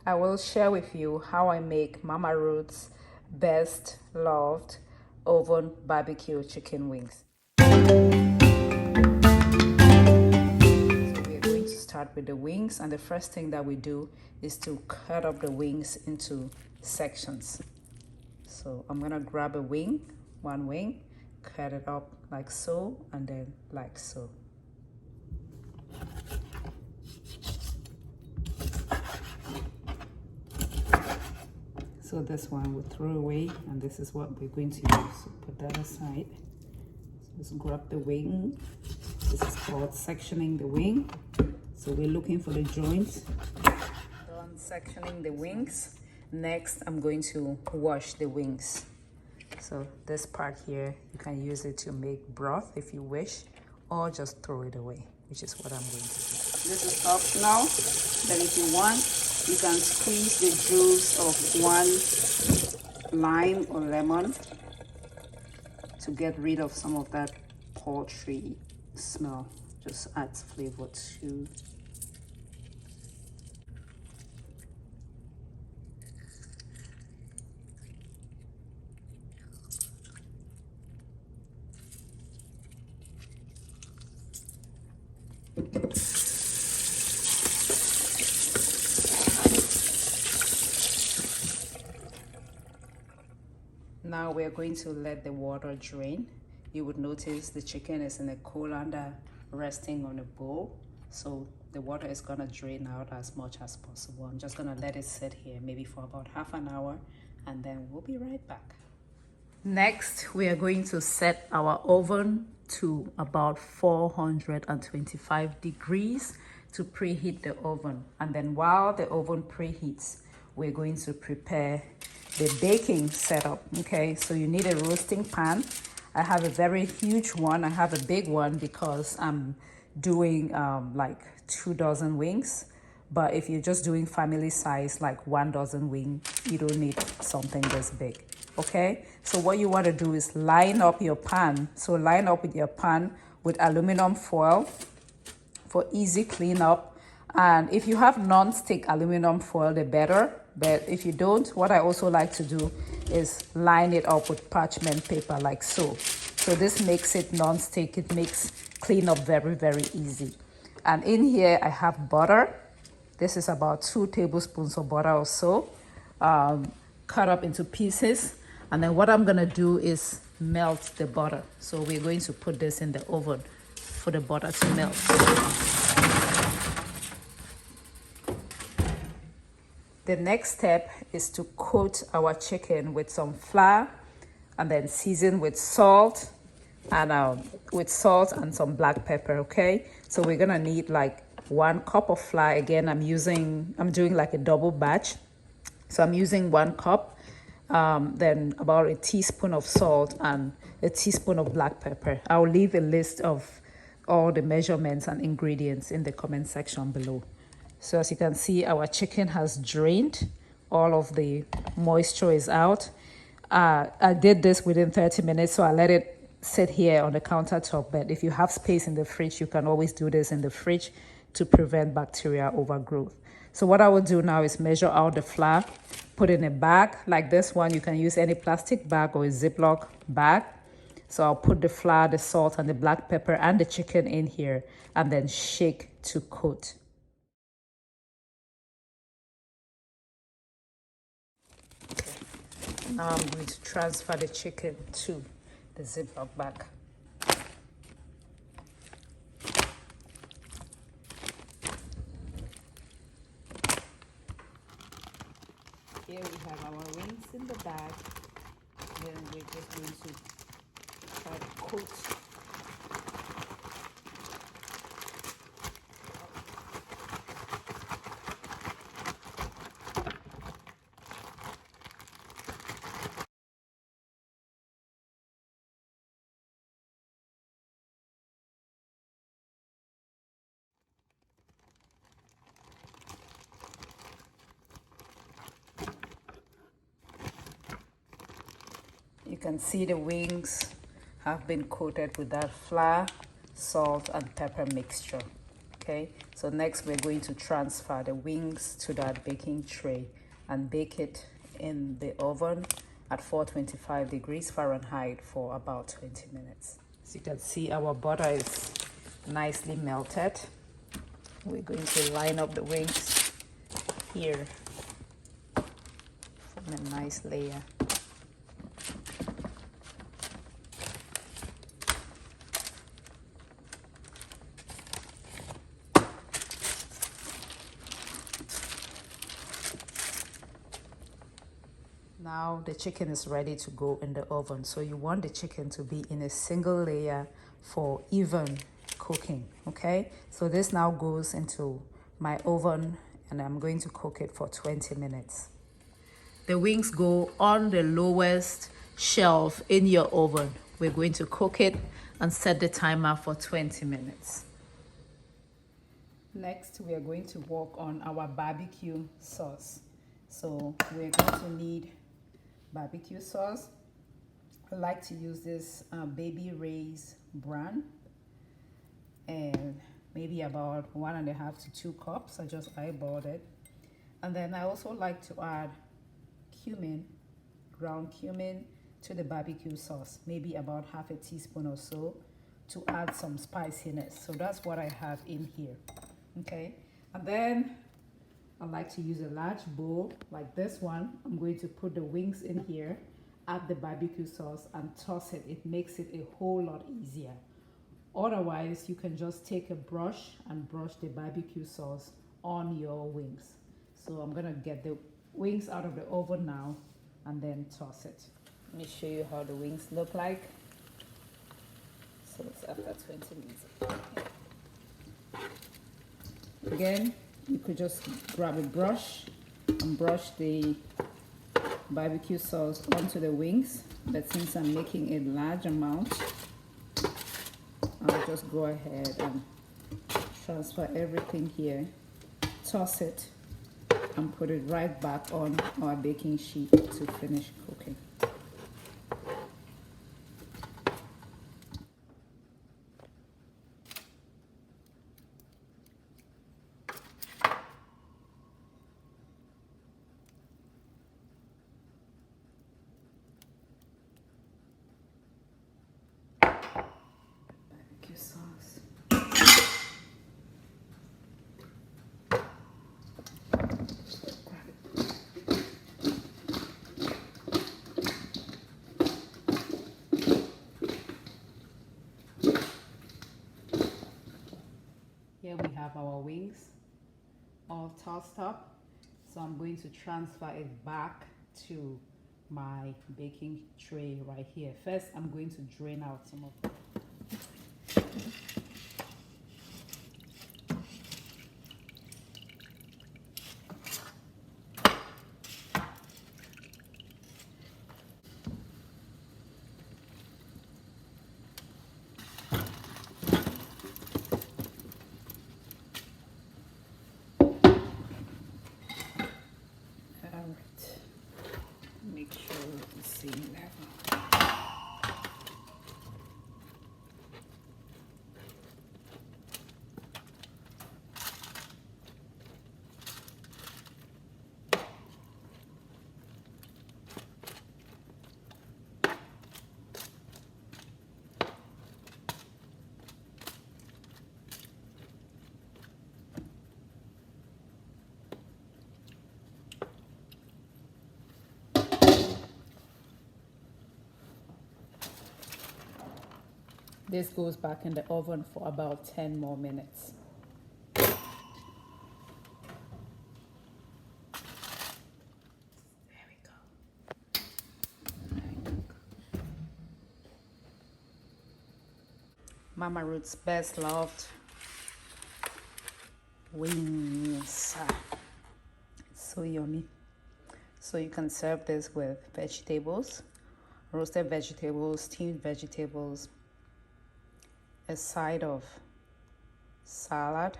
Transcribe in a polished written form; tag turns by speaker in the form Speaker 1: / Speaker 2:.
Speaker 1: I will share with you how I make Mama Ruth's best loved oven barbecue chicken wings. So we are going to start with the wings, and the first thing that we do is to cut up the wings into sections. So I'm gonna grab a wing, one wing, cut it up like so, and then like so. So this one we'll throw away, and this is what we're going to use. So put that aside. So let's grab the wing. This is called sectioning the wing. So we're looking for the joints. Done sectioning the wings. Next, I'm going to wash the wings. So this part here, you can use it to make broth if you wish, or just throw it away, which is what I'm going to do. This is soft now. Then if you want, you can squeeze the juice of one lime or lemon to get rid of some of that poultry smell. Just adds flavor to. Now we're going to let the water drain. You would notice the chicken is in a colander resting on a bowl. So the water is gonna drain out as much as possible. I'm just gonna let it sit here maybe for about half an hour, and then we'll be right back. Next, we are going to set our oven to about 425 degrees to preheat the oven. And then while the oven preheats, we're going to prepare the baking setup. Okay, so you need a roasting pan. I have a very huge one. I have a big one because I'm doing like 2 dozen wings. But if you're just doing family size, like 1 dozen wings, you don't need something this big. Okay, so what you want to do is line up your pan. So line up with your pan with aluminum foil for easy cleanup. And if you have non-stick aluminum foil, the better. But if you don't, what I also like to do is line it up with parchment paper like so. So this makes it non-stick. It makes cleanup very, very easy. And in here, I have butter. This is about 2 tablespoons of butter or so, cut up into pieces. And then what I'm gonna do is melt the butter. So we're going to put this in the oven for the butter to melt. The next step is to coat our chicken with some flour and then season with salt and some black pepper. Okay, so we're gonna need like 1 cup of flour. Again, I'm doing like a double batch, so I'm using 1 cup, then about a teaspoon of salt and a teaspoon of black pepper. I'll leave a list of all the measurements and ingredients in the comment section below. So as you can see, our chicken has drained. All of the moisture is out. I did this within 30 minutes, so I let it sit here on the countertop. But if you have space in the fridge, you can always do this in the fridge to prevent bacteria overgrowth. So what I will do now is measure out the flour, put in a bag like this one. You can use any plastic bag or a Ziploc bag. So I'll put the flour, the salt, and the black pepper and the chicken in here, and then shake to coat. Now I'm going to transfer the chicken to the Ziploc bag. Here we have our wings in the bag. Then we're just going to try to coat. You can see the wings have been coated with that flour, salt, and pepper mixture. Okay, so next we're going to transfer the wings to that baking tray and bake it in the oven at 425 degrees Fahrenheit for about 20 minutes. As you can see, our butter is nicely melted. We're going to line up the wings here, form a nice layer. Now the chicken is ready to go in the oven. So you want the chicken to be in a single layer for even cooking, okay? So this now goes into my oven and I'm going to cook it for 20 minutes. The wings go on the lowest shelf in your oven. We're going to cook it and set the timer for 20 minutes. Next, we are going to work on our barbecue sauce. So we're going to need barbecue sauce. I like to use this Baby Ray's brand, and maybe about 1.5 to 2 cups. I just eyeballed it. And then I also like to add cumin, ground cumin, to the barbecue sauce, maybe about 1/2 teaspoon or so, to add some spiciness. So that's what I have in here. Okay, and then I like to use a large bowl like this one. I'm going to put the wings in here, add the barbecue sauce and toss it. It makes it a whole lot easier. Otherwise, you can just take a brush and brush the barbecue sauce on your wings. So I'm gonna get the wings out of the oven now and then toss it. Let me show you how the wings look like. So it's after 20 minutes. Again, you could just grab a brush and brush the barbecue sauce onto the wings, but since I'm making a large amount, I'll just go ahead and transfer everything here, toss it, and put it right back on our baking sheet to finish cooking. Sauce. Here we have our wings all tossed up. So I'm going to transfer it back to my baking tray right here. First, I'm going to drain out some of it. Make sure it's the same level. This goes back in the oven for about 10 more minutes. There we go. Mama Ruth's best loved wings. It's so yummy. So you can serve this with vegetables, roasted vegetables, steamed vegetables, a side of salad,